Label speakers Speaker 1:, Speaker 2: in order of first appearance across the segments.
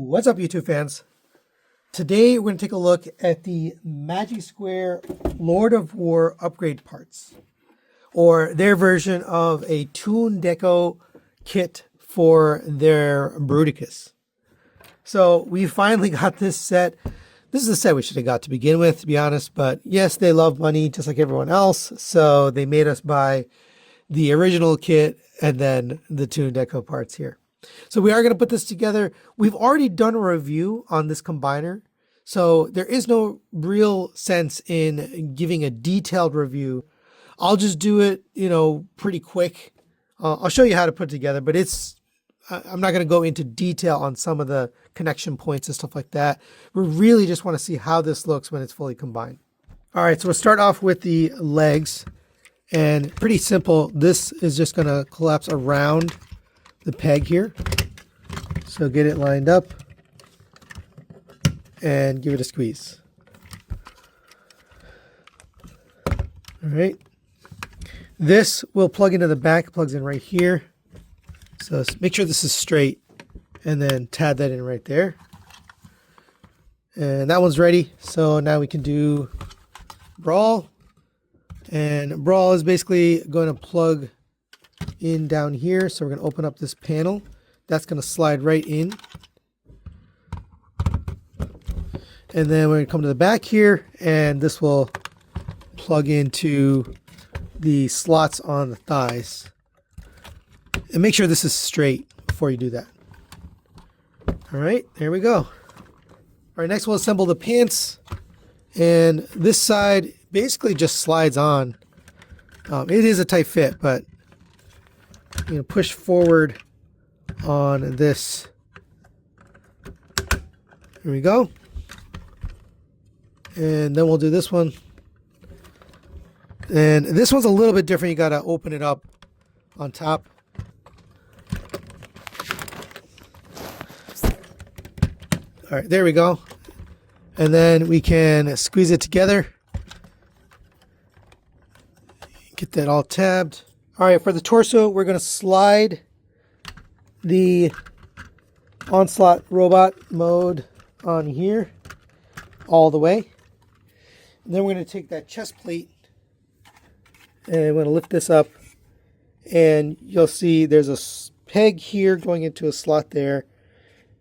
Speaker 1: What's up, YouTube fans? Today we're going to take a look at the Magic Square Lord of War upgrade parts, or their version of a Toon Deco kit for their Bruticus. So we finally got this set. This is a set we should have got to begin with, to be honest, but yes, they love money just like everyone else, so they made us buy the original kit and then the Toon Deco parts here. So we are going to put this together. We've already done a review on this combiner, so there is no real sense in giving a detailed review. I'll just do it, pretty quick. I'll show you how to put it together, but I'm not going to go into detail on some of the connection points and stuff like that. We really just want to see how this looks when it's fully combined. All right, so we'll start off with the legs, and pretty simple. This is just going to collapse around the peg here. So get it lined up and give it a squeeze. All right. This will plug into the back, plugs in right here. So make sure this is straight and then tab that in right there. And that one's ready. So now we can do Brawl. And Brawl is basically going to plug in down here. So we're going to open up this panel. That's going to slide right in. And then we're going to come to the back here, and this will plug into the slots on the thighs. And make sure this is straight before you do that. All right, there we go. All right, next we'll assemble the pants. And this side basically just slides on. It is a tight fit, but push forward on this. Here we go. And then we'll do this one. And this one's a little bit different. You got to open it up on top. All right, there we go. And then we can squeeze it together. Get that all tabbed. All right, for the torso, we're going to slide the Onslaught robot mode on here all the way. And then we're going to take that chest plate and I'm going to lift this up, and you'll see there's a peg here going into a slot there,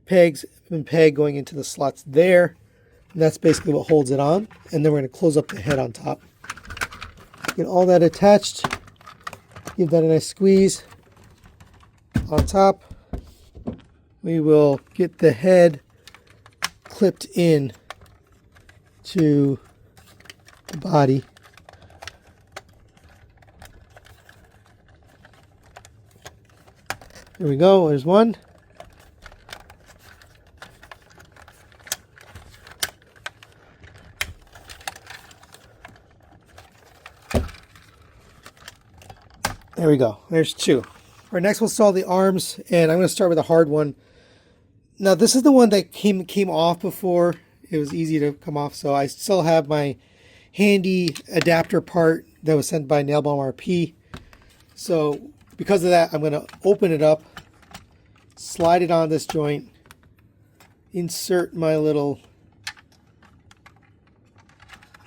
Speaker 1: pegs and peg going into the slots there, and that's basically what holds it on. And then we're going to close up the head on top. Get all that attached, give that a nice squeeze on top. We will get the head clipped in to the body. There we go, there's one. There we go, there's two. All right, next we'll install the arms, and I'm going to start with a hard one. Now this is the one that came off before. It was easy to come off, so I still have my handy adapter part that was sent by Nailbomb RP. So because of that, I'm going to open it up, slide it on this joint, insert my little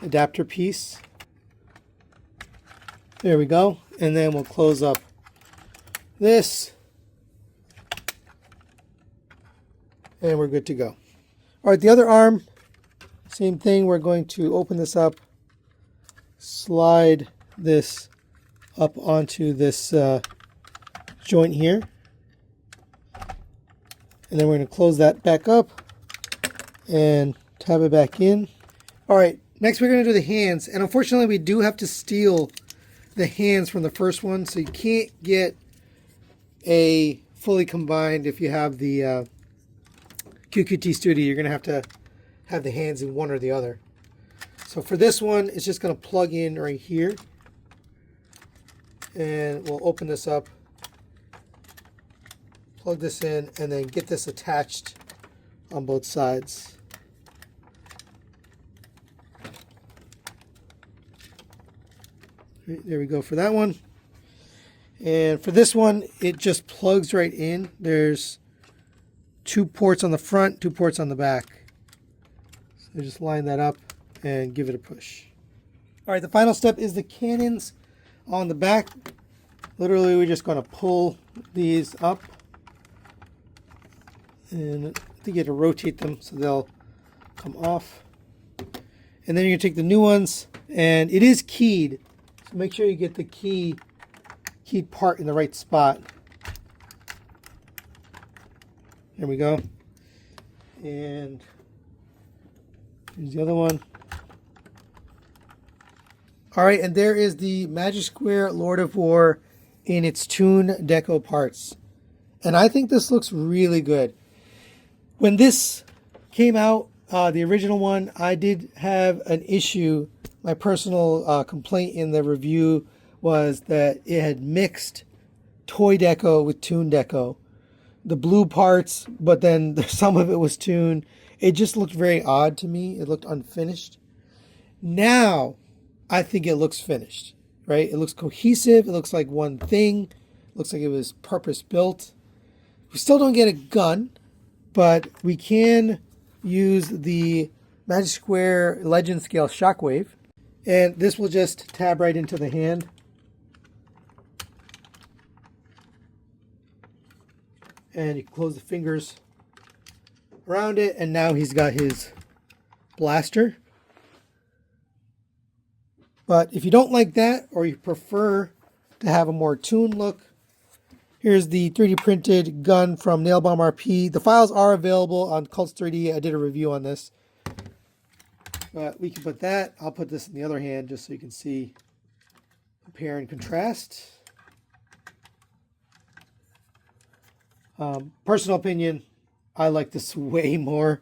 Speaker 1: adapter piece. There we go. And then we'll close up this. And we're good to go. All right, the other arm, same thing. We're going to open this up, slide this up onto this joint here. And then we're going to close that back up and tab it back in. All right, next we're going to do the hands. And unfortunately, we do have to steal the hands from the first one, so you can't get a fully combined. If you have the QQT Studio, you're going to have the hands in one or the other. So for this one, it's just going to plug in right here. And we'll open this up, plug this in, and then get this attached on both sides. There we go for that one. And for this one, it just plugs right in. There's 2 ports on the front, 2 ports on the back. So just line that up and give it a push. All right, the final step is the cannons on the back. Literally, we're just going to pull these up. And I think you have to rotate them so they'll come off. And then you're going to take the new ones, and it is keyed. So make sure you get the keyed part in the right spot. There we go. And here's the other one. All right, and there is the Magic Square Lord of War in its Toon Deco parts. And I think this looks really good. When this came out, the original one, I did have an issue. My personal complaint in the review was that it had mixed Toy Deco with Toon Deco. The blue parts, but then some of it was Toon. It just looked very odd to me. It looked unfinished. Now, I think it looks finished, right? It looks cohesive. It looks like one thing. It looks like it was purpose built. We still don't get a gun, but we can use the Magic Square Legend Scale Shockwave. And this will just tab right into the hand. And you can close the fingers around it. And now he's got his blaster. But if you don't like that, or you prefer to have a more Toon look, here's the 3D printed gun from Nail Bomb RP. The files are available on Cults 3D. I did a review on this. But we can put that. I'll put this in the other hand just so you can see compare and contrast. Personal opinion, I like this way more,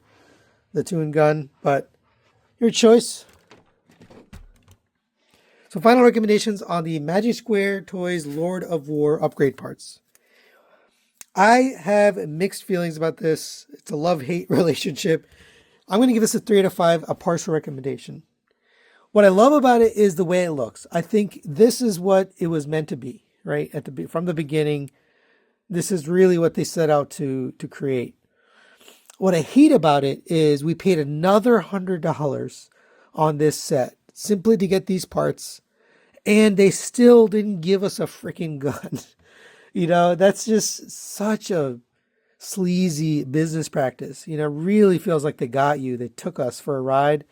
Speaker 1: the Toon gun, but your choice. So final recommendations on the Magic Square Toys Lord of War upgrade parts. I have mixed feelings about this. It's a love-hate relationship. I'm going to give this a 3 out of 5, a partial recommendation. What I love about it is the way it looks. I think this is what it was meant to be, right? From the beginning, this is really what they set out to create. What I hate about it is we paid another $100 on this set simply to get these parts, and they still didn't give us a freaking gun. You know, that's just such a sleazy business practice. You know, really feels like they got you. They took us for a ride.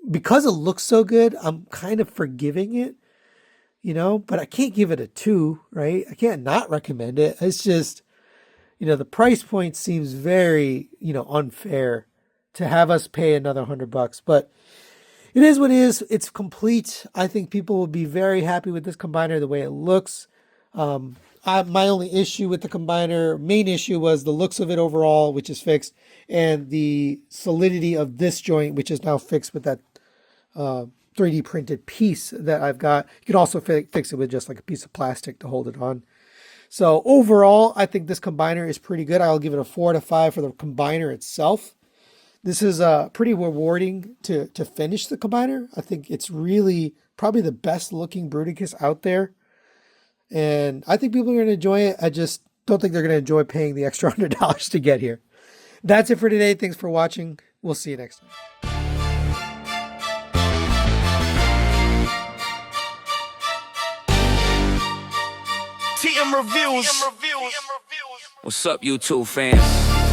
Speaker 1: Because it looks so good, I'm kind of forgiving it, you know, but I can't give it a 2, right? I can't not recommend it. It's just, you know, the price point seems very, you know, unfair to have us pay another $100, but it is what it is. It's complete. I think people will be very happy with this combiner, the way it looks. My only issue with the combiner, main issue, was the looks of it overall, which is fixed, and the solidity of this joint, which is now fixed with that 3D printed piece that I've got. You can also fix it with just like a piece of plastic to hold it on. So overall, I think this combiner is pretty good. I'll give it a 4 out of 5 for the combiner itself. This is pretty rewarding to finish the combiner. I think it's really probably the best looking Bruticus out there. And I think people are going to enjoy it. I just don't think they're going to enjoy paying the extra $100 to get here. That's it for today. Thanks for watching. We'll see you next time.
Speaker 2: TM Reviews. What's up, YouTube fans?